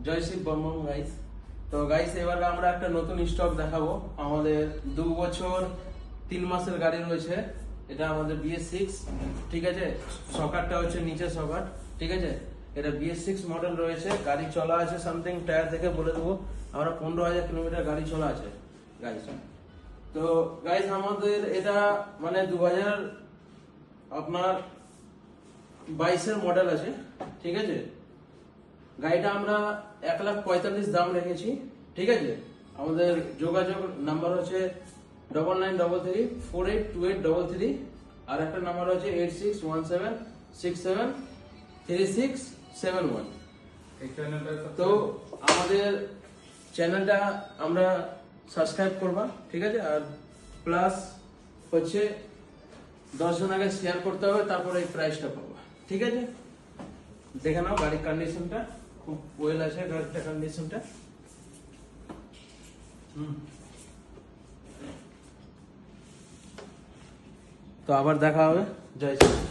জয় Shiva Barman guys. তো guys এবার আমরা একটা নতুন স্টক দেখাবো। আমাদের 2 বছর 3 মাসের গাড়ি রয়েছে। এটা আমাদের BS6, ঠিক আছে। সকারটা হচ্ছে নিচে সকার, ঠিক আছে। এটা BS6 মডেল রয়েছে। গাড়ি চলা আছে সামথিং, টায়ার দেখে বলে দেবো আমরা 15,000 কিলোমিটার গাড়ি চলা আছে গাইস। তো গাইস আমাদের এটা মানে 2000 আপনার 22-এর মডেল আছে, ঠিক আছে। গাড়িটা আমরা 1,45,000 দাম রেখেছি, ঠিক আছে। আমাদের যোগাযোগ নাম্বার হচ্ছে 9933482833, আর একটা নাম্বার হচ্ছে 8617673671। তো আমাদের চ্যানেলটা আমরা সাবস্ক্রাইব করবা, ঠিক আছে। আর প্লাস হচ্ছে 10 জন আগে শেয়ার করতে হবে, তারপরে এই প্রাইসটা পাবা, ঠিক আছে। দেখে নাও গাড়ির কন্ডিশনটা, খুব ওয়েল আছে গাড়িটা কন্ডিশনটা। তো আবার দেখা হবে। জয় শ্রী